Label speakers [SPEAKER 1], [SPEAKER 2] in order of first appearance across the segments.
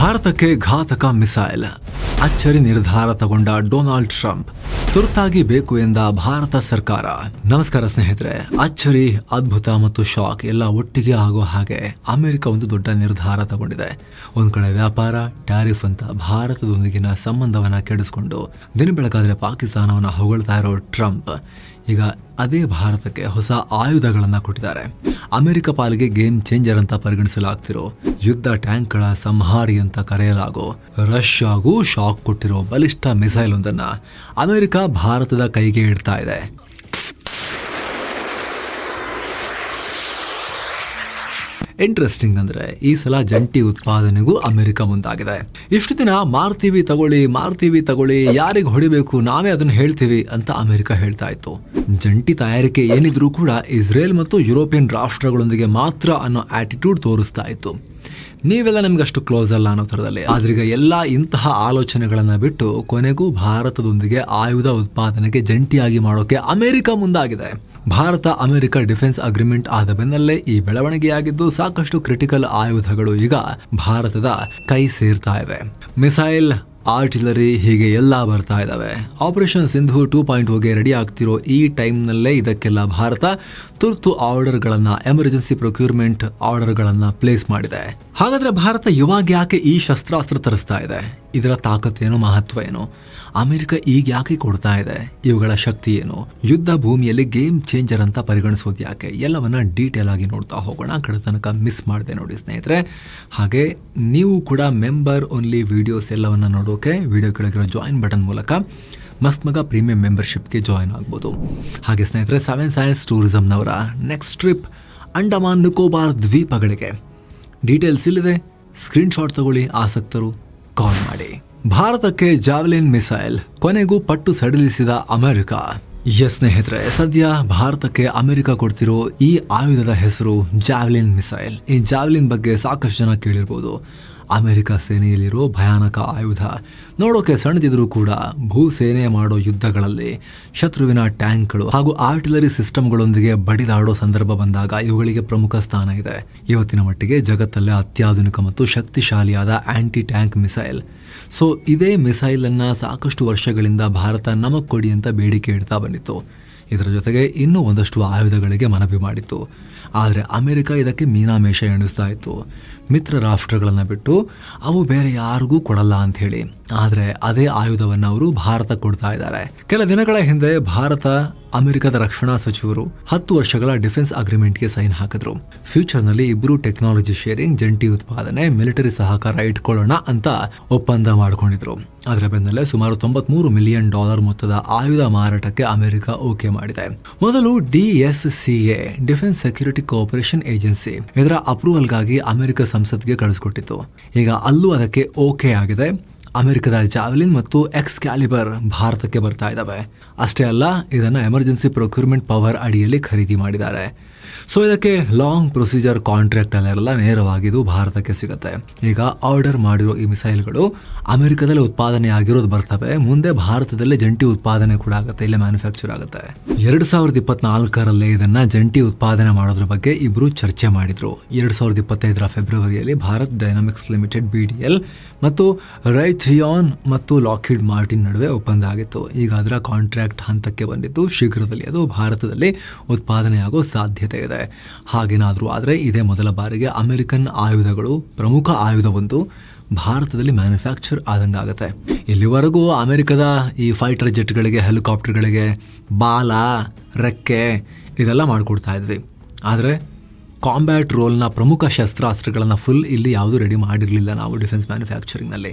[SPEAKER 1] ಭಾರತಕ್ಕೆ ಘಾತಕ ಮಿಸೈಲ್. ಅಚ್ಚರಿ ನಿರ್ಧಾರ ತಗೊಂಡ ಡೊನಾಲ್ಡ್ ಟ್ರಂಪ್. ತುರ್ತಾಗಿ ಬೇಕು ಎಂದ ಭಾರತ ಸರ್ಕಾರ. ನಮಸ್ಕಾರ ಸ್ನೇಹಿತರೆ. ಅಚ್ಚರಿ, ಅದ್ಭುತ ಮತ್ತು ಶಾಕ್ ಎಲ್ಲ ಒಟ್ಟಿಗೆ ಆಗೋ ಹಾಗೆ ಅಮೆರಿಕ ಒಂದು ದೊಡ್ಡ ನಿರ್ಧಾರ ತಗೊಂಡಿದೆ. ಒಂದ್ ಕಡೆ ವ್ಯಾಪಾರ, ಟ್ಯಾರಿಫ್ ಅಂತ ಭಾರತದೊಂದಿಗಿನ ಸಂಬಂಧವನ್ನ ಕೆಡಿಸಿಕೊಂಡು ದಿನ ಬೆಳಗಾದ್ರೆ ಪಾಕಿಸ್ತಾನವನ್ನ ಹೊಗಳ್ತಾ ಇರೋ ಟ್ರಂಪ್ ಈಗ ಅದೇ ಭಾರತಕ್ಕೆ ಹೊಸ ಆಯುಧಗಳನ್ನ ಕೊಟ್ಟಿದ್ದಾರೆ. ಅಮೆರಿಕ ಪಾಲಿಗೆ ಗೇಮ್ ಚೇಂಜರ್ ಅಂತ ಪರಿಗಣಿಸಲಾಗ್ತಿರೋ, ಯುದ್ಧ ಟ್ಯಾಂಕ್ಗಳ ಸಂಹಾರಿ ಅಂತ ಕರೆಯಲಾಗೋ, ರಷ್ಯಾಗೂ ಶಾಕ್ ಕೊಟ್ಟಿರೋ ಬಲಿಷ್ಠ ಮಿಸೈಲ್ ಒಂದನ್ನ ಅಮೆರಿಕ ಭಾರತದ ಕೈಗೆ ಇಡ್ತಾ ಇದೆ. ಇಂಟ್ರೆಸ್ಟಿಂಗ್ ಅಂದ್ರೆ ಈ ಸಲ ಜಂಟಿ ಉತ್ಪಾದನೆಗೂ ಅಮೆರಿಕ ಮುಂದಾಗಿದೆ. ಇಷ್ಟು ದಿನ ಮಾರ್ತೀವಿ ತಗೊಳ್ಳಿ, ಯಾರಿಗೆ ಹೊಡಿಬೇಕು ನಾವೇ ಅದನ್ನ ಹೇಳ್ತೀವಿ ಅಂತ ಅಮೆರಿಕ ಹೇಳ್ತಾ ಇತ್ತು. ಜಂಟಿ ತಯಾರಿಕೆ ಏನಿದ್ರೂ ಕೂಡ ಇಸ್ರೇಲ್ ಮತ್ತು ಯುರೋಪಿಯನ್ ರಾಷ್ಟ್ರಗಳೊಂದಿಗೆ ಮಾತ್ರ ಅನ್ನೋ ಆಟಿಟ್ಯೂಡ್ ತೋರಿಸ್ತಾ ಇತ್ತು. ನೀವೆಲ್ಲ ನಮ್ಗೆ ಅಷ್ಟು ಕ್ಲೋಸ್ ಅಲ್ಲ ಅನ್ನೋ ಥರದಲ್ಲಿ. ಆದ್ರೀಗ ಎಲ್ಲ ಇಂತಹ ಆಲೋಚನೆಗಳನ್ನ ಬಿಟ್ಟು ಕೊನೆಗೂ ಭಾರತದೊಂದಿಗೆ ಆಯುಧ ಉತ್ಪಾದನೆಗೆ ಜಂಟಿಯಾಗಿ ಮಾಡೋಕೆ ಅಮೆರಿಕ ಮುಂದಾಗಿದೆ. ಭಾರತ ಅಮೆರಿಕ ಡಿಫೆನ್ಸ್ ಅಗ್ರಿಮೆಂಟ್ ಆದ ಬೆನ್ನಲ್ಲೇ ಈ ಬೆಳವಣಿಗೆಯಾಗಿದ್ದು, ಸಾಕಷ್ಟು ಕ್ರಿಟಿಕಲ್ ಆಯುಧಗಳು ಈಗ ಭಾರತದ ಕೈ ಸೇರ್ತಾ ಇವೆ. ಮಿಸೈಲ್, ಆರ್ಟಿಲರಿ ಹೀಗೆ ಎಲ್ಲ ಬರ್ತಾ ಇದಾವೆ. ಆಪರೇಷನ್ ಸಿಂಧು 2.0ಗೆ ರೆಡಿ ಆಗ್ತಿರೋ ಈ ಟೈಮ್ನಲ್ಲೇ ಇದಕ್ಕೆಲ್ಲ ಭಾರತ ತುರ್ತು ಆರ್ಡರ್ಗಳನ್ನ, ಎಮರ್ಜೆನ್ಸಿ ಪ್ರೊಕ್ಯೂರ್ಮೆಂಟ್ ಆರ್ಡರ್ಗಳನ್ನ ಪ್ಲೇಸ್ ಮಾಡಿದೆ. ಹಾಗಾದ್ರೆ ಭಾರತ ಇವಾಗ ಯಾಕೆ ಈ ಶಸ್ತ್ರಾಸ್ತ್ರ ತರಿಸ್ತಾ ಇದೆ? ಇದರ ತಾಕತ್ತೇನು, ಮಹತ್ವ ಏನು? ಅಮೆರಿಕ ಈಗ ಯಾಕೆ ಕೊಡ್ತಾ ಇದೆ? ಇವುಗಳ ಶಕ್ತಿ ಏನು? ಯುದ್ಧ ಭೂಮಿಯಲ್ಲಿ ಗೇಮ್ ಚೇಂಜರ್ ಅಂತ ಪರಿಗಣಿಸೋದು ಯಾಕೆ? ಎಲ್ಲವನ್ನ ಡೀಟೇಲ್ ಆಗಿ ನೋಡ್ತಾ ಹೋಗೋಣ. ಕಡೆ ತನಕ ಮಿಸ್ ಮಾಡಿದೆ ನೋಡಿ ಸ್ನೇಹಿತರೆ. ಹಾಗೆ ನೀವು ಕೂಡ ಮೆಂಬರ್ ಓನ್ಲಿ ವಿಡಿಯೋಸ್ ಎಲ್ಲವನ್ನ ನೋಡೋಕೆ ವಿಡಿಯೋ ಕೆಳಗಿರೋ ಜಾಯಿನ್ ಬಟನ್ ಮೂಲಕ ಮಸ್ತ್ ಮಗ ಪ್ರೀಮಿಯಂ ಮೆಂಬರ್ಶಿಪ್ಗೆ ಜಾಯಿನ್ ಆಗ್ಬೋದು. ಹಾಗೆ ಸ್ನೇಹಿತರೆ, 7 ಸೈನ್ಸ್ ಟೂರಿಸಂನವರ ನೆಕ್ಸ್ಟ್ ಟ್ರಿಪ್ ಅಂಡಮಾನ್ ನಿಕೋಬಾರ್ ದ್ವೀಪಗಳಿಗೆ. ಡೀಟೇಲ್ಸ್ ಇಲ್ಲಿದೆ, ಸ್ಕ್ರೀನ್ಶಾಟ್ ತಗೊಳ್ಳಿ. ಆಸಕ್ತರು ಕಾಲ್ ಮಾಡಿ. ಭಾರತಕ್ಕೆ ಜಾವೆಲಿನ್ ಮಿಸೈಲ್ ಕೊನೆಗೂ ಪಟ್ಟು ಸಡಿಲಿಸಿದ ಅಮೆರಿಕ. ಎಸ್ ಸ್ನೇಹಿತರೆ, ಸದ್ಯ ಭಾರತಕ್ಕೆ ಅಮೆರಿಕ ಕೊಡ್ತಿರೋ ಈ ಆಯುಧದ ಹೆಸರು ಜಾವೆಲಿನ್ ಮಿಸೈಲ್. ಈ ಜಾವೆಲಿನ್ ಬಗ್ಗೆ ಸಾಕಷ್ಟು ಜನ ಕೇಳಿರ್ಬೋದು. ಅಮೆರಿಕ ಸೇನೆಯಲ್ಲಿರೋ ಭಯಾನಕ ಆಯುಧ. ನೋಡೋಕೆ ಸಣ್ಣದಿದ್ರೂ ಕೂಡ ಭೂಸೇನೆ ಮಾಡೋ ಯುದ್ಧಗಳಲ್ಲಿ ಶತ್ರುವಿನ ಟ್ಯಾಂಕ್ಗಳು ಹಾಗೂ ಆರ್ಟಿಲರಿ ಸಿಸ್ಟಮ್ಗಳೊಂದಿಗೆ ಬಡಿದಾಡೋ ಸಂದರ್ಭ ಬಂದಾಗ ಇವುಗಳಿಗೆ ಪ್ರಮುಖ ಸ್ಥಾನ ಇದೆ. ಇವತ್ತಿನ ಮಟ್ಟಿಗೆ ಜಗತ್ತಲ್ಲೇ ಅತ್ಯಾಧುನಿಕ ಮತ್ತು ಶಕ್ತಿಶಾಲಿಯಾದ ಆಂಟಿ ಟ್ಯಾಂಕ್ ಮಿಸೈಲ್. ಸೊ ಇದೇ ಮಿಸೈಲ್ ಅನ್ನ ಸಾಕಷ್ಟು ವರ್ಷಗಳಿಂದ ಭಾರತ ನಮಗ್ ಕೊಡಿ ಅಂತ ಬೇಡಿಕೆ ಇಡ್ತಾ ಬಂದಿತ್ತು. ಇದರ ಜೊತೆಗೆ ಇನ್ನೂ ಒಂದಷ್ಟು ಆಯುಧಗಳಿಗೆ ಮನವಿ ಮಾಡಿತ್ತು. ಆದರೆ ಅಮೆರಿಕ ಇದಕ್ಕೆ ಮೀನಾಮೇಷ ಎಣಿಸ್ತಾ ಇತ್ತು. ಮಿತ್ರ ರಾಷ್ಟ್ರಗಳನ್ನ ಬಿಟ್ಟು ಅವು ಬೇರೆ ಯಾರಿಗೂ ಕೊಡಲ್ಲ ಅಂತ ಹೇಳಿ. ಆದರೆ ಅದೇ ಆಯುಧವನ್ನು ಅವರು ಭಾರತ ಕೊಡ್ತಾ ಇದ್ದಾರೆ. ಕೆಲ ದಿನಗಳ ಹಿಂದೆ ಭಾರತ ಅಮೆರಿಕದ ರಕ್ಷಣಾ ಸಚಿವರು 10 ವರ್ಷಗಳ ಡಿಫೆನ್ಸ್ ಅಗ್ರಿಮೆಂಟ್ಗೆ ಸೈನ್ ಹಾಕಿದ್ರು. ಫ್ಯೂಚರ್ನಲ್ಲಿ ಇಬ್ಬರು ಟೆಕ್ನಾಲಜಿ ಶೇರಿಂಗ್, ಜಂಟಿ ಉತ್ಪಾದನೆ, ಮಿಲಿಟರಿ ಸಹಕಾರ ಇಟ್ಕೊಳ್ಳೋಣ ಅಂತ ಒಪ್ಪಂದ ಮಾಡಿಕೊಂಡಿದ್ರು. ಅದರ ಬೆನ್ನಲ್ಲೇ ಸುಮಾರು $93 ಮಿಲಿಯನ್ ಮೊತ್ತದ ಆಯುಧ ಮಾರಾಟಕ್ಕೆ ಅಮೆರಿಕ ಓಕೆ ಮಾಡಿದೆ. ಮೊದಲು DSCA defence security cooperation agency ಇದರ ಅಪ್ರೂವಲ್ಗಾಗಿ ಅಮೆರಿಕ ಸಂಸತ್ಗೆ ಕಳಿಸ್ಕೊಟ್ಟಿತ್ತು. ಈಗ ಅಲ್ಲೂ ಅದಕ್ಕೆ ಓಕೆ ಆಗಿದೆ. ಅಮೆರಿಕದ ಜಾವೆಲಿನ್ ಮತ್ತು ಎಕ್ಸ್ಕ್ಯಾಲಿಬರ್ ಭಾರತಕ್ಕೆ ಬರ್ತಾ ಇದ್ದಾವೆ. ಅಷ್ಟೇ ಅಲ್ಲ, ಇದನ್ನ ಎಮರ್ಜೆನ್ಸಿ ಪ್ರೊಕ್ಯೂರ್ಮೆಂಟ್ ಪವರ್ ಅಡಿಯಲ್ಲಿ ಖರೀದಿ ಮಾಡಿದ್ದಾರೆ. ಸೊ ಇದಕ್ಕೆ ಲಾಂಗ್ ಪ್ರೊಸೀಜರ್ ಕಾಂಟ್ರಾಕ್ಟ್ ಅಲ್ಲೆಲ್ಲ ನೇರವಾಗಿದ್ದು ಭಾರತಕ್ಕೆ ಸಿಗುತ್ತೆ. ಈಗ ಆರ್ಡರ್ ಮಾಡಿರೋ ಈ ಮಿಸೈಲ್ಗಳು ಅಮೆರಿಕದಲ್ಲಿ ಉತ್ಪಾದನೆ ಆಗಿರೋದು ಬರ್ತವೆ. ಮುಂದೆ ಭಾರತದಲ್ಲಿ ಜಂಟಿ ಉತ್ಪಾದನೆ ಕೂಡ ಆಗುತ್ತೆ, ಇಲ್ಲೇ ಮ್ಯಾನುಫ್ಯಾಕ್ಚರ್ ಆಗುತ್ತೆ. 2024ರಲ್ಲಿ ಇದನ್ನ ಜಂಟಿ ಉತ್ಪಾದನೆ ಮಾಡೋದ್ರ ಬಗ್ಗೆ ಇಬ್ರು ಚರ್ಚೆ ಮಾಡಿದ್ರು. 2025 ಫೆಬ್ರವರಿಯಲ್ಲಿ ಭಾರತ್ ಡೈನಾಮಿಕ್ಸ್ ಲಿಮಿಟೆಡ್ BDL ಮತ್ತು ರೈಥಿಯಾನ್ ಮತ್ತು ಲಾಕ್ಹೀಡ್ ಮಾರ್ಟಿನ್ ನಡುವೆ ಒಪ್ಪಂದ ಆಗಿತ್ತು. ಈಗ ಅದರ ಕಾಂಟ್ರಾಕ್ಟ್ ಹಂತಕ್ಕೆ ಬಂದಿದ್ದು, ಶೀಘ್ರದಲ್ಲಿ ಅದು ಭಾರತದಲ್ಲಿ ಉತ್ಪಾದನೆಯಾಗೋ ಸಾಧ್ಯತೆ ಇದೆ. ಹಾಗೇನಾದ್ರೂ ಆದರೆ ಇದೇ ಮೊದಲ ಬಾರಿಗೆ ಅಮೆರಿಕನ್ ಆಯುಧಗಳು, ಪ್ರಮುಖ ಆಯುಧವೊಂದು ಭಾರತದಲ್ಲಿ ಮ್ಯಾನುಫ್ಯಾಕ್ಚರ್ ಆದಂಗಾಗತ್ತೆ. ಇಲ್ಲಿವರೆಗೂ ಅಮೆರಿಕದ ಈ ಫೈಟರ್ ಜೆಟ್ಗಳಿಗೆ, ಹೆಲಿಕಾಪ್ಟರ್ಗಳಿಗೆ ಬಾಲ, ರೆಕ್ಕೆ ಇದೆಲ್ಲ ಮಾಡಿಕೊಡ್ತಾ ಇದ್ವಿ. ಆದರೆ ಕಾಂಬ್ಯಾಟ್ ರೋಲ್ನ ಪ್ರಮುಖ ಶಸ್ತ್ರಾಸ್ತ್ರಗಳನ್ನು ಫುಲ್ ಇಲ್ಲಿ ಯಾವುದು ರೆಡಿ ಮಾಡಿರಲಿಲ್ಲ ನಾವು ಡಿಫೆನ್ಸ್ ಮ್ಯಾನುಫ್ಯಾಕ್ಚರಿಂಗ್ನಲ್ಲಿ.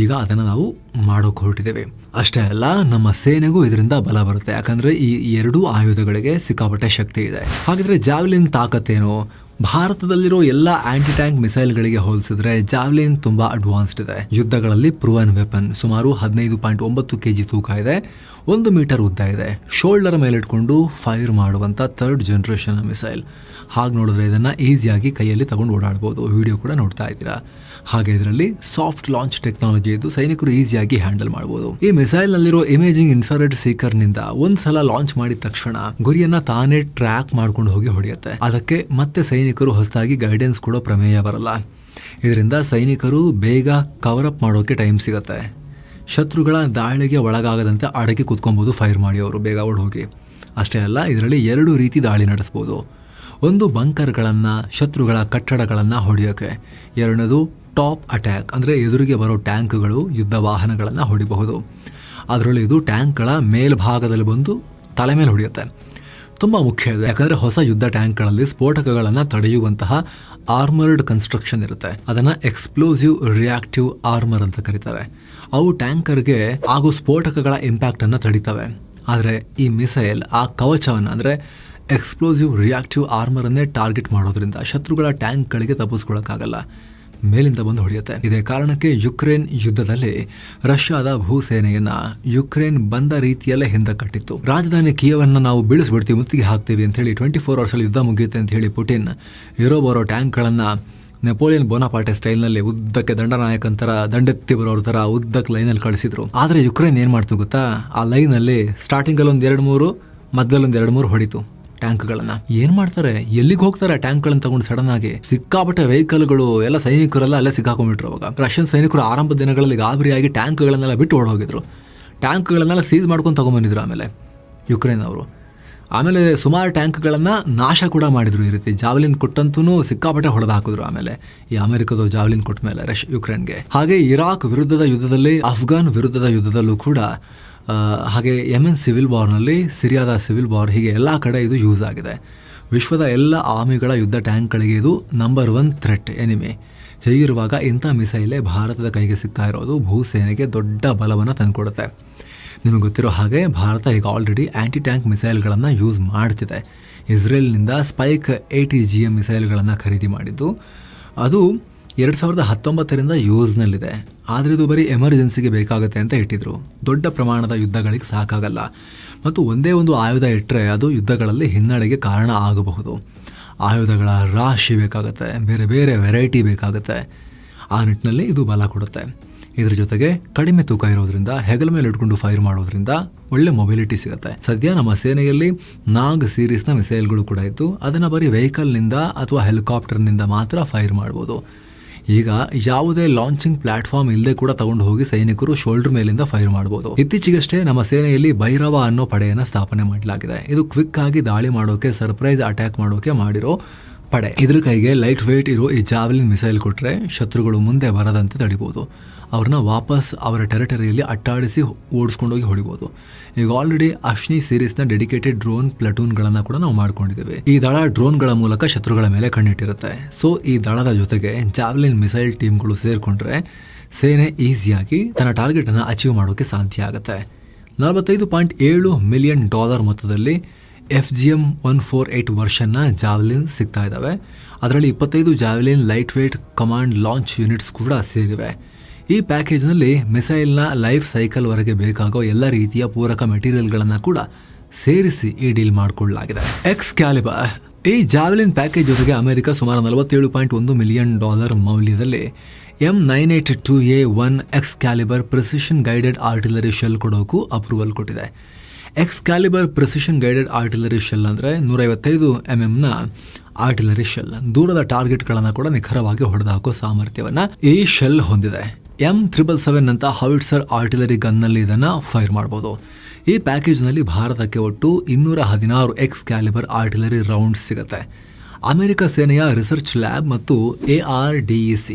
[SPEAKER 1] ಈಗ ಅದನ್ನು ನಾವು ಮಾಡೋಕೆ ಹೊರಟಿದ್ದೇವೆ. ಅಷ್ಟೇ ಅಲ್ಲ, ನಮ್ಮ ಸೇನೆಗೂ ಇದರಿಂದ ಬಲ ಬರುತ್ತೆ. ಯಾಕಂದರೆ ಈ ಎರಡೂ ಆಯುಧಗಳಿಗೆ ಸಿಕ್ಕಾಪಟ್ಟೆ ಶಕ್ತಿ ಇದೆ. ಹಾಗಿದ್ರೆ ಜಾವೆಲಿನ್ ತಾಕತ್ತೇನು? ಭಾರತದಲ್ಲಿರೋ ಎಲ್ಲ ಆಂಟಿ ಟ್ಯಾಂಕ್ ಮಿಸೈಲ್ಗಳಿಗೆ ಹೋಲಿಸಿದ್ರೆ ಜಾವೆಲಿನ್ ತುಂಬಾ ಅಡ್ವಾನ್ಸ್ಡ್ ಇದೆ. ಯುದ್ಧಗಳಲ್ಲಿ ಪ್ರೂವನ್ ವೆಪನ್. ಸುಮಾರು 15.9 kg ತೂಕ ಇದೆ, 1 ಮೀಟರ್ ಉದ್ದ ಇದೆ. ಶೋಲ್ಡರ್ ಮೇಲಿಟ್ಕೊಂಡು ಫೈರ್ ಮಾಡುವಂಥ 3rd ಜನರೇಷನ್ ಮಿಸೈಲ್. ಹಾಗೆ ನೋಡಿದ್ರೆ ಇದನ್ನ ಈಸಿಯಾಗಿ ಕೈಯಲ್ಲಿ ತಗೊಂಡು ಓಡಾಡ್ಬೋದು. ವಿಡಿಯೋ ಕೂಡ ನೋಡ್ತಾ ಇದ್ದೀರಾ. ಹಾಗೆ ಇದರಲ್ಲಿ ಸಾಫ್ಟ್ ಲಾಂಚ್ ಟೆಕ್ನಾಲಜಿ ಇದ್ದು ಸೈನಿಕರು ಈಸಿಯಾಗಿ ಹ್ಯಾಂಡಲ್ ಮಾಡಬಹುದು. ಈ ಮಿಸೈಲ್ ನಲ್ಲಿರೋ ಇಮೇಜಿಂಗ್ ಇನ್ಫ್ರಾರೆಡ್ ಸೀಕರ್ ನಿಂದ ಒಂದ್ಸಲ ಲಾಂಚ್ ಮಾಡಿದ ತಕ್ಷಣ ಗುರಿಯನ್ನ ತಾನೇ ಟ್ರ್ಯಾಕ್ ಮಾಡ್ಕೊಂಡು ಹೋಗಿ ಹೊಡೆಯುತ್ತೆ. ಅದಕ್ಕೆ ಮತ್ತೆ ಸೈನಿಕರು ಹೊಸದಾಗಿ ಗೈಡೆನ್ಸ್ ಕೊಡೋ ಪ್ರಮೇಯ ಬರಲ್ಲ. ಇದರಿಂದ ಸೈನಿಕರು ಬೇಗ ಕವರಪ್ ಮಾಡೋಕೆ ಟೈಮ್ ಸಿಗುತ್ತೆ. ಶತ್ರುಗಳ ದಾಳಿಗೆ ಒಳಗಾಗದಂತೆ ಅಡಗಿ ಕೂತ್ಕೊಬೋದು ಫೈರ್ ಮಾಡಿ ಅವರು ಬೇಗ ಓಡೋಗಿ. ಅಷ್ಟೇ ಅಲ್ಲ, ಇದರಲ್ಲಿ 2 ರೀತಿ ದಾಳಿ ನಡೆಸ್ಬೋದು. ಒಂದು ಬಂಕರ್ಗಳನ್ನು, ಶತ್ರುಗಳ ಕಟ್ಟಡಗಳನ್ನು ಹೊಡೆಯೋಕ್ಕೆ. ಎರಡನೇದು ಟಾಪ್ ಅಟ್ಯಾಕ್, ಅಂದರೆ ಎದುರಿಗೆ ಬರೋ ಟ್ಯಾಂಕ್ಗಳು, ಯುದ್ಧ ವಾಹನಗಳನ್ನು ಹೊಡಿಬಹುದು. ಅದರಲ್ಲಿ ಇದು ಟ್ಯಾಂಕ್ಗಳ ಮೇಲ್ಭಾಗದಲ್ಲಿ ಬಂದು ತಲೆ ಮೇಲೆ ಹೊಡೆಯುತ್ತೆ. ತುಂಬ ಮುಖ್ಯ ಇದೆ, ಯಾಕಂದರೆ ಹೊಸ ಯುದ್ಧ ಟ್ಯಾಂಕ್ಗಳಲ್ಲಿ ಸ್ಫೋಟಕಗಳನ್ನು ತಡೆಯುವಂತಹ ಆರ್ಮರ್ಡ್ ಕನ್ಸ್ಟ್ರಕ್ಷನ್ ಇರುತ್ತೆ. ಅದನ್ನು ಎಕ್ಸ್ಪ್ಲೋಸಿವ್ ರಿಯಾಕ್ಟಿವ್ ಆರ್ಮರ್ ಅಂತ ಕರೀತಾರೆ. ಅವು ಟ್ಯಾಂಕರ್ಗೆ ಆಗೋ ಸ್ಫೋಟಕಗಳ ಇಂಪ್ಯಾಕ್ಟನ್ನು ತಡಿತವೆ. ಆದರೆ ಈ ಮಿಸೈಲ್ ಆ ಕವಚವನ್ನು, ಅಂದರೆ ಎಕ್ಸ್ಪ್ಲೋಸಿವ್ ರಿಯಾಕ್ಟಿವ್ ಆರ್ಮರನ್ನೇ ಟಾರ್ಗೆಟ್ ಮಾಡೋದ್ರಿಂದ ಶತ್ರುಗಳ ಟ್ಯಾಂಕ್ಗಳಿಗೆ ತಪ್ಪಿಸ್ಕೊಳ್ಳೋಕ್ಕಾಗಲ್ಲ, ಮೇಲಿಂದ ಬಂದು ಹೊಡೆಯುತ್ತೆ. ಇದೇ ಕಾರಣಕ್ಕೆ ಯುಕ್ರೇನ್ ಯುದ್ಧದಲ್ಲಿ ರಷ್ಯಾದ ಭೂಸೇನೆಯನ್ನ ಯುಕ್ರೇನ್ ಬಂದ ರೀತಿಯಲ್ಲೇ ಹಿಂದಕ್ಕಟ್ಟಿತ್ತು. ರಾಜಧಾನಿ ಕಿಯವನ್ನ ನಾವು ಬೀಳಿಸ್ಬಿಡ್ತೀವಿ, ಮುತ್ತಿಗೆ ಹಾಕ್ತೀವಿ ಅಂತ ಹೇಳಿ 24 hours ಯುದ್ಧ ಮುಗಿಯುತ್ತೆ ಅಂತ ಹೇಳಿ ಪುಟಿನ್ ಇರೋ ಬರೋ ಟ್ಯಾಂಕ್ಗಳನ್ನು ನೆಪೋಲಿಯನ್ ಬೋನಾಪಾರ್ಟೆ ಸ್ಟೈಲ್ನಲ್ಲಿ ಉದ್ದಕ್ಕೆ ದಂಡನಾಯಕಂತರ ದಂಡೆತ್ತಿ ಬರೋರ ಥರ ಉದ್ದಕ್ಕೆ ಲೈನಲ್ಲಿ ಕಳಿಸಿದ್ರು. ಆದರೆ ಯುಕ್ರೇನ್ ಏನು ಮಾಡ್ತು ಗೊತ್ತಾ, ಆ ಲೈನಲ್ಲಿ ಸ್ಟಾರ್ಟಿಂಗಲ್ಲಿ 1-2-3, ಮಧ್ಯದಲ್ಲಿ 1-2-3 ಹೊಡಿತು ಟ್ಯಾಂಕ್ಗಳನ್ನ. ಏನ್ ಮಾಡ್ತಾರೆ, ಎಲ್ಲಿಗೆ ಹೋಗ್ತಾರೆ ಟ್ಯಾಂಕ್ಗಳನ್ನ ತಗೊಂಡು ಸಡನ್ ಆಗಿ? ಸಿಕ್ಕಾಪಟ್ಟೆ ವೆಹಿಕಲ್ಗಳು ಎಲ್ಲ, ಸೈನಿಕರೆಲ್ಲ ಅಲ್ಲೇ ಸಿಕ್ಕಾಕೊಂಡ್ಬಿಟ್ರು. ಅವಾಗ ರಷ್ಯನ್ ಸೈನಿಕರು ಆರಂಭದ ದಿನಗಳಲ್ಲಿ ಗಾಬರಿಯಾಗಿ ಟ್ಯಾಂಕ್ಗಳನ್ನೆಲ್ಲ ಬಿಟ್ಟು ಓಡೋಗಿದ್ರು. ಟ್ಯಾಂಕ್ಗಳನ್ನೆಲ್ಲ ಸೀಸ್ ಮಾಡ್ಕೊಂಡು ತಗೊಂಡ್ಬಂದಿದ್ರು ಆಮೇಲೆ ಯುಕ್ರೇನ್ ಅವರು. ಆಮೇಲೆ ಸುಮಾರು ಟ್ಯಾಂಕ್ಗಳನ್ನು ನಾಶ ಕೂಡ ಮಾಡಿದ್ರು. ಈ ರೀತಿ ಜಾವ್ಲಿನ್ ಕೊಟ್ಟಂತೂ ಸಿಕ್ಕಾಪಟ್ಟೆ ಹೊಡೆದು ಹಾಕಿದ್ರು ಆಮೇಲೆ ಈ ಅಮೆರಿಕದ ಜಾವ್ಲಿನ್ ಕೊಟ್ಟ ಮೇಲೆ ಯುಕ್ರೇನ್ಗೆ. ಹಾಗೆ ಇರಾಕ್ ವಿರುದ್ಧದ ಯುದ್ಧದಲ್ಲಿ, ಅಫ್ಘಾನ್ ವಿರುದ್ಧದ ಯುದ್ಧದಲ್ಲೂ ಕೂಡ, ಹಾಗೆ ಯೆಮೆನ್ ಸಿವಿಲ್ ವಾರ್ನಲ್ಲಿ, ಸಿರಿಯಾದ ಸಿವಿಲ್ ವಾರ್, ಹೀಗೆ ಎಲ್ಲ ಕಡೆ ಇದು ಯೂಸ್ ಆಗಿದೆ. ವಿಶ್ವದ ಎಲ್ಲ ಆರ್ಮಿಗಳ ಯುದ್ಧ ಟ್ಯಾಂಕ್ಗಳಿಗೆ ಇದು ನಂಬರ್ 1 ಥ್ರೆಟ್, ಎನಿಮಿ. ಹೀಗಿರುವಾಗ ಇಂಥ ಮಿಸೈಲೇ ಭಾರತದ ಕೈಗೆ ಸಿಗ್ತಾ ಇರೋದು ಭೂಸೇನೆಗೆ ದೊಡ್ಡ ಬಲವನ್ನು ತಂದುಕೊಡುತ್ತೆ. ನಿಮಗೆ ಗೊತ್ತಿರೋ ಹಾಗೆ ಭಾರತ ಈಗ ಆಲ್ರೆಡಿ ಆ್ಯಂಟಿ ಟ್ಯಾಂಕ್ ಮಿಸೈಲ್ಗಳನ್ನು ಯೂಸ್ ಮಾಡ್ತಿದೆ. ಇಸ್ರೇಲ್ನಿಂದ ಸ್ಪೈಕ್ 80 GM ಮಿಸೈಲ್ಗಳನ್ನು ಖರೀದಿ ಮಾಡಿದ್ದು. ಅದು 2019ರಿಂದ ಯೂಸ್ನಲ್ಲಿದೆ. ಆದರೆ ಇದು ಬರೀ ಎಮರ್ಜೆನ್ಸಿಗೆ ಬೇಕಾಗುತ್ತೆ ಅಂತ ಇಟ್ಟಿದ್ರು. ದೊಡ್ಡ ಪ್ರಮಾಣದ ಯುದ್ಧಗಳಿಗೆ ಸಾಕಾಗಲ್ಲ. ಮತ್ತು ಒಂದೇ ಒಂದು ಆಯುಧ ಇಟ್ಟರೆ ಅದು ಯುದ್ಧಗಳಲ್ಲಿ ಹಿನ್ನಡೆಗೆ ಕಾರಣ ಆಗಬಹುದು. ಆಯುಧಗಳ ರಾಶಿ ಬೇಕಾಗುತ್ತೆ, ಬೇರೆ ಬೇರೆ ವೆರೈಟಿ ಬೇಕಾಗುತ್ತೆ. ಆ ನಿಟ್ಟಿನಲ್ಲಿ ಇದು ಬಲ ಕೊಡುತ್ತೆ. ಇದ್ರ ಜೊತೆಗೆ ಕಡಿಮೆ ತೂಕ ಇರೋದ್ರಿಂದ, ಹೆಗಲ ಮೇಲೆ ಇಟ್ಕೊಂಡು ಫೈರ್ ಮಾಡೋದ್ರಿಂದ ಒಳ್ಳೆ ಮೊಬಿಲಿಟಿ ಸಿಗುತ್ತೆ. ಸದ್ಯ ನಮ್ಮ ಸೇನೆಯಲ್ಲಿ ನಾಗ್ ಸೀರೀಸ್ನ ಮಿಸೈಲ್ಗಳು ಕೂಡ ಇದ್ದು, ಅದನ್ನು ಬರೀ ವೆಹಿಕಲ್ನಿಂದ ಅಥವಾ ಹೆಲಿಕಾಪ್ಟರ್ನಿಂದ ಮಾತ್ರ ಫೈರ್ ಮಾಡ್ಬೋದು. ಈಗ ಯಾವುದೇ ಲಾಂಚಿಂಗ್ ಪ್ಲಾಟ್ಫಾರ್ಮ್ ಇಲ್ಲದೆ ಕೂಡ ತಗೊಂಡು ಹೋಗಿ ಸೈನಿಕರು ಶೋಲ್ಡರ್ ಮೇಲಿಂದ ಫೈರ್ ಮಾಡಬಹುದು. ಇತ್ತೀಚೆಗಷ್ಟೇ ನಮ್ಮ ಸೇನೆಯಲ್ಲಿ ಭೈರವ ಅನ್ನೋ ಪಡೆಯನ್ನು ಸ್ಥಾಪನೆ ಮಾಡಲಾಗಿದೆ. ಇದು ಕ್ವಿಕ್ ಆಗಿ ದಾಳಿ ಮಾಡೋಕೆ, ಸರ್ಪ್ರೈಸ್ ಅಟ್ಯಾಕ್ ಮಾಡೋಕೆ ಮಾಡಿರೋ ಪಡೆ. ಇದ್ರ ಕೈಗೆ ಲೈಟ್ ವೇಟ್ ಇರೋ ಈ ಜಾವೆಲಿನ್ ಮಿಸೈಲ್ ಕೊಟ್ಟರೆ ಶತ್ರುಗಳು ಮುಂದೆ ಬರದಂತೆ ತಡಿಬಹುದು. ಅವ್ರನ್ನ ವಾಪಸ್ ಅವರ ಟೆರಿಟರಿಯಲ್ಲಿ ಅಟ್ಟಾಡಿಸಿ ಓಡಿಸ್ಕೊಂಡೋಗಿ ಹೊಡಿಬೋದು. ಈಗ ಆಲ್ರೆಡಿ ಅಶ್ನಿ ಸೀರೀಸ್ನ ಡೆಡಿಕೇಟೆಡ್ ಡ್ರೋನ್ ಪ್ಲಟೂನ್ಗಳನ್ನು ಕೂಡ ನಾವು ಮಾಡ್ಕೊಂಡಿದ್ದೇವೆ. ಈ ದಳ ಡ್ರೋನ್ಗಳ ಮೂಲಕ ಶತ್ರುಗಳ ಮೇಲೆ ಕಣ್ಣಿಟ್ಟಿರುತ್ತೆ. ಸೊ ಈ ದಳದ ಜೊತೆಗೆ ಜಾವ್ಲಿನ್ ಮಿಸೈಲ್ ಟೀಮ್ಗಳು ಸೇರಿಕೊಂಡ್ರೆ ಸೇನೆ ಈಸಿಯಾಗಿ ತನ್ನ ಟಾರ್ಗೆಟನ್ನು ಅಚೀವ್ ಮಾಡೋಕೆ ಸಾಧ್ಯ ಆಗುತ್ತೆ. $45.7 ಮಿಲಿಯನ್ ಮೊತ್ತದಲ್ಲಿ FGM 148 ವರ್ಷನ್ನ ಜಾವ್ಲಿನ್ ಸಿಗ್ತಾ ಇದ್ದಾವೆ. ಅದರಲ್ಲಿ 25 javelin light weight command launch units ಕೂಡ ಸೇರಿವೆ. ಈ ಪ್ಯಾಕೇಜ್ನಲ್ಲಿ ಮಿಸೈಲ್ನ ಲೈಫ್ ಸೈಕಲ್ವರೆಗೆ ಬೇಕಾಗೋ ಎಲ್ಲ ರೀತಿಯ ಪೂರಕ ಮೆಟೀರಿಯಲ್ಗಳನ್ನು ಕೂಡ ಸೇರಿಸಿ ಈ ಡೀಲ್ ಮಾಡಿಕೊಳ್ಳಲಾಗಿದೆ. ಎಕ್ಸ್ಕ್ಯಾಲಿಬರ್ ಈ ಜಾವೆಲಿನ್ ಪ್ಯಾಕೇಜ್ ಜೊತೆಗೆ ಅಮೆರಿಕ ಸುಮಾರು $47.1 ಮಿಲಿಯನ್ ಮೌಲ್ಯದಲ್ಲಿ M982A1 Excalibur precision guided artillery shell ಕೊಡೋಕು ಅಪ್ರೂವಲ್ ಕೊಟ್ಟಿದೆ. Excalibur precision guided artillery shell ಅಂದರೆ 155 mm ಆರ್ಟಿಲರಿ ಶೆಲ್. ದೂರದ ಟಾರ್ಗೆಟ್ಗಳನ್ನು ಕೂಡ ನಿಖರವಾಗಿ ಹೊಡೆದು ಹಾಕೋ ಸಾಮರ್ಥ್ಯವನ್ನು ಈ ಶೆಲ್ ಹೊಂದಿದೆ. M777 ಅಂತ ಹಾವಿಟ್ಸರ್ ಆರ್ಟಿಲರಿ ಗನ್ನಲ್ಲಿ ಇದನ್ನು ಫೈರ್ ಮಾಡಬಹುದು. ಈ ಪ್ಯಾಕೇಜ್ನಲ್ಲಿ ಭಾರತಕ್ಕೆ ಒಟ್ಟು 216 ಎಕ್ಸ್ಕ್ಯಾಲಿಬರ್ ಆರ್ಟಿಲರಿ ರೌಂಡ್ಸ್ ಸಿಗುತ್ತೆ. ಅಮೆರಿಕ ಸೇನೆಯ ರಿಸರ್ಚ್ ಲ್ಯಾಬ್ ಮತ್ತು ARDEC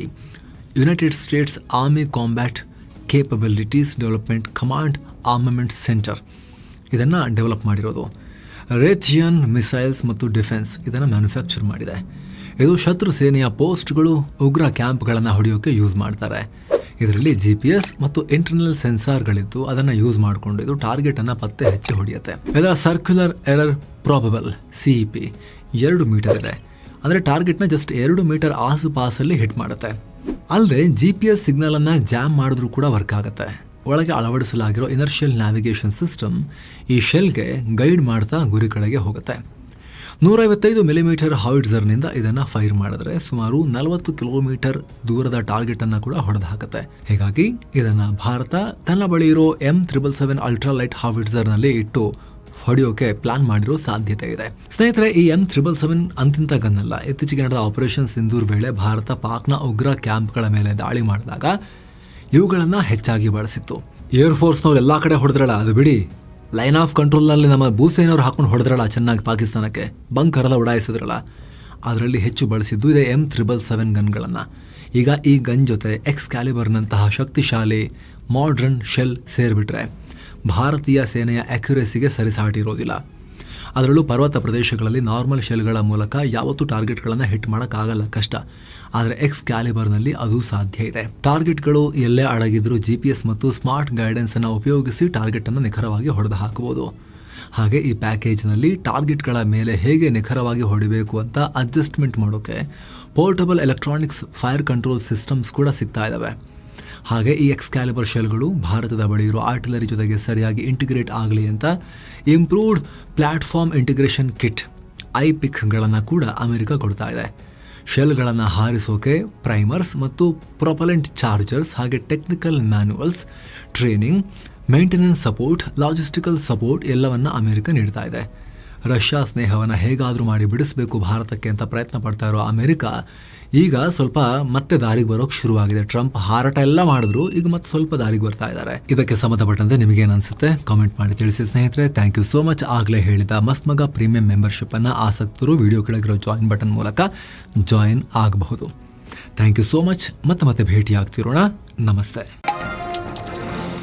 [SPEAKER 1] United States Army Combat Capabilities Development Command Armament Center ಇದನ್ನು ಡೆವಲಪ್ ಮಾಡಿರೋದು. ರೇಥಿಯನ್ ಮಿಸೈಲ್ಸ್ ಮತ್ತು ಡಿಫೆನ್ಸ್ ಇದನ್ನು ಮ್ಯಾನುಫ್ಯಾಕ್ಚರ್ ಮಾಡಿದೆ. ಇದು ಶತ್ರು ಸೇನೆಯ ಪೋಸ್ಟ್ಗಳು, ಉಗ್ರ ಕ್ಯಾಂಪ್ಗಳನ್ನು ಹೊಡೆಯೋಕೆ ಯೂಸ್ ಮಾಡ್ತಾರೆ. ಇದರಲ್ಲಿ GPS ಮತ್ತು ಇಂಟರ್ನಲ್ ಸೆನ್ಸಾರ್ಗಳಿದ್ದು ಅದನ್ನು ಯೂಸ್ ಮಾಡಿಕೊಂಡು ಇದು ಟಾರ್ಗೆಟನ್ನು ಪತ್ತೆ ಹಚ್ಚಿ ಹೊಡೆಯುತ್ತೆ. ಇದರ circular error probable CEP 2 metre ಇದೆ. ಅಂದರೆ ಟಾರ್ಗೆಟ್ನ ಜಸ್ಟ್ 2 ಮೀಟರ್ ಆಸುಪಾಸಲ್ಲಿ ಹಿಟ್ ಮಾಡುತ್ತೆ. ಅಲ್ಲದೆ GPS ಸಿಗ್ನಲನ್ನು ಜಾಮ್ ಮಾಡಿದ್ರೂ ಕೂಡ ವರ್ಕ್ ಆಗುತ್ತೆ. ಒಳಗೆ ಅಳವಡಿಸಲಾಗಿರೋ ಇನರ್ಷಿಯಲ್ ನ್ಯಾವಿಗೇಷನ್ ಸಿಸ್ಟಮ್ ಈ ಶೆಲ್ಗೆ ಗೈಡ್ ಮಾಡ್ತಾ ಗುರಿ ಕಡೆಗೆ ಹೋಗುತ್ತೆ. 155 mm ಹಾವಿಟ್ಸರ್ನಿಂದ ಇದನ್ನು ಫೈರ್ ಮಾಡಿದ್ರೆ ಸುಮಾರು 40 ಕಿಲೋಮೀಟರ್ ದೂರದ ಟಾರ್ಗೆಟನ್ನು ಕೂಡ ಹೊಡೆದು ಹಾಕುತ್ತೆ. ಹೀಗಾಗಿ ಇದನ್ನು ಭಾರತ ತನ್ನ ಬಳಿ ಇರೋ M777 ಅಲ್ಟ್ರಾ ಲೈಟ್ ಹಾವಿಟ್ಸರ್ನಲ್ಲಿ ಇಟ್ಟು ಹೊಡೆಯೋಕೆ ಪ್ಲಾನ್ ಮಾಡಿರೋ ಸಾಧ್ಯತೆ ಇದೆ. ಸ್ನೇಹಿತರೆ, ಈ M777 ಅಂತಿಂತ ಗನ್ ಅಲ್ಲ. ಇತ್ತೀಚೆಗೆ ನಡೆದ ಆಪರೇಷನ್ ಸಿಂಧೂರ್ ವೇಳೆ ಭಾರತ ಪಾಕ್ನ ಉಗ್ರ ಕ್ಯಾಂಪ್ಗಳ ಮೇಲೆ ದಾಳಿ ಮಾಡಿದಾಗ ಇವುಗಳನ್ನ ಹೆಚ್ಚಾಗಿ ಬಳಸಿತ್ತು. ಏರ್ ಫೋರ್ಸ್ನವ್ರು ಎಲ್ಲಾ ಕಡೆ ಹೊಡೆದ್ರಲ್ಲ, ಅದು ಬಿಡಿ, ಲೈನ್ ಆಫ್ ಕಂಟ್ರೋಲ್ನಲ್ಲಿ ನಮ್ಮ ಭೂಸೇನವ್ರು ಹಾಕೊಂಡು ಹೊಡೆದ್ರಲ್ಲ ಚೆನ್ನಾಗಿ ಪಾಕಿಸ್ತಾನಕ್ಕೆ, ಬಂಕರ್ ಎಲ್ಲ ಉಡಾಯಿಸಿದ್ರಲ್ಲ, ಅದರಲ್ಲಿ ಹೆಚ್ಚು ಬಳಸಿದ್ದು ಇದೆ M777 ಗನ್ಗಳನ್ನು. ಈಗ ಈ ಗನ್ ಜೊತೆ ಎಕ್ಸ್ಕ್ಯಾಲಿಬರ್ನಂತಹ ಶಕ್ತಿಶಾಲಿ ಮಾಡ್ರನ್ ಶೆಲ್ ಸೇರಿಬಿಟ್ರೆ ಭಾರತೀಯ ಸೇನೆಯ ಅಕ್ಯುರೆಸಿಗೆ ಸರಿಸಾಟಿರೋದಿಲ್ಲ. ಅದರಲ್ಲೂ ಪರ್ವತ ಪ್ರದೇಶಗಳಲ್ಲಿ ನಾರ್ಮಲ್ ಶೆಲ್ಗಳ ಮೂಲಕ ಯಾವತ್ತೂ ಟಾರ್ಗೆಟ್ಗಳನ್ನು ಹಿಟ್ ಮಾಡೋಕ್ಕಾಗಲ್ಲ, ಕಷ್ಟ. ಆದರೆ ಎಕ್ಸ್ಕ್ಯಾಲಿಬರ್ನಲ್ಲಿ ಅದು ಸಾಧ್ಯ ಇದೆ. ಟಾರ್ಗೆಟ್ಗಳು ಎಲ್ಲೇ ಅಡಗಿದ್ರೂ GPS ಮತ್ತು ಸ್ಮಾರ್ಟ್ ಗೈಡೆನ್ಸ್ ಅನ್ನು ಉಪಯೋಗಿಸಿ ಟಾರ್ಗೆಟ್ ಅನ್ನು ನಿಖರವಾಗಿ ಹೊಡೆದು ಹಾಕಬಹುದು. ಹಾಗೆ ಈ ಪ್ಯಾಕೇಜ್ನಲ್ಲಿ ಟಾರ್ಗೆಟ್ಗಳ ಮೇಲೆ ಹೇಗೆ ನಿಖರವಾಗಿ ಹೊಡಿಬೇಕು ಅಂತ ಅಡ್ಜಸ್ಟ್ಮೆಂಟ್ ಮಾಡೋಕೆ portable electronics fire control systems ಕೂಡ ಸಿಗ್ತಾ ಇದ್ದಾವೆ. ಹಾಗೆ ಈ ಎಕ್ಸ್ಕ್ಯಾಲಿಬರ್ ಶೆಲ್ಗಳು ಭಾರತದ ಬಳಿ ಇರೋ ಆರ್ಟಿಲರಿ ಜೊತೆಗೆ ಸರಿಯಾಗಿ ಇಂಟಿಗ್ರೇಟ್ ಆಗಲಿ ಅಂತ ಇಂಪ್ರೂವ್ಡ್ ಪ್ಲಾಟ್ಫಾರ್ಮ್ ಇಂಟಿಗ್ರೇಷನ್ ಕಿಟ್ IPICಗಳನ್ನು ಕೂಡ ಅಮೆರಿಕ ಕೊಡ್ತಾ ಇದೆ. ಶೆಲ್ಗಳನ್ನು ಹಾರಿಸೋಕೆ ಪ್ರೈಮರ್ಸ್ ಮತ್ತು ಪ್ರೊಪಲೆಂಟ್ ಚಾರ್ಜರ್ಸ್, ಹಾಗೆ technical manuals, training, maintenance support, logistical support ಎಲ್ಲವನ್ನ ಅಮೆರಿಕ ನೀಡ್ತಾ ಇದೆ. ರಷ್ಯಾ ಸ್ನೇಹವನ್ನು ಹೇಗಾದರೂ ಮಾಡಿ ಬಿಡಿಸಬೇಕು ಭಾರತಕ್ಕೆ ಅಂತ ಪ್ರಯತ್ನ ಪಡ್ತಾ ಇರೋ ಅಮೆರಿಕ ಈಗ ಸ್ವಲ್ಪ ಮತ್ತೆ ದಾರಿಗೆ ಬರೋಕೆ ಶುರುವಾಗಿದೆ. ಟ್ರಂಪ್ ಹಾರಾಟ ಎಲ್ಲ ಮಾಡಿದ್ರು, ಈಗ ಮತ್ತೆ ಸ್ವಲ್ಪ ದಾರಿಗೆ ಬರ್ತಾ ಇದ್ದಾರೆ. ಇದಕ್ಕೆ ಸಂಬಂಧಪಟ್ಟಂತೆ ನಿಮಗೇನು ಅನ್ಸುತ್ತೆ ಕಾಮೆಂಟ್ ಮಾಡಿ ತಿಳಿಸಿ ಸ್ನೇಹಿತರೆ. Thank you so much. ಆಗಲೇ ಹೇಳಿದ ಮಸ್ತ್ ಮಗ ಪ್ರೀಮಿಯಂ ಮೆಂಬರ್ಶಿಪ್ ಅನ್ನು ಆಸಕ್ತರು ವಿಡಿಯೋ ಕೆಳಗಿರೋ ಜಾಯಿನ್ ಬಟನ್ ಮೂಲಕ ಜಾಯಿನ್ ಆಗಬಹುದು. Thank you so much. ಮತ್ತೆ ಭೇಟಿ ಆಗ್ತಿರೋಣ. ನಮಸ್ತೆ.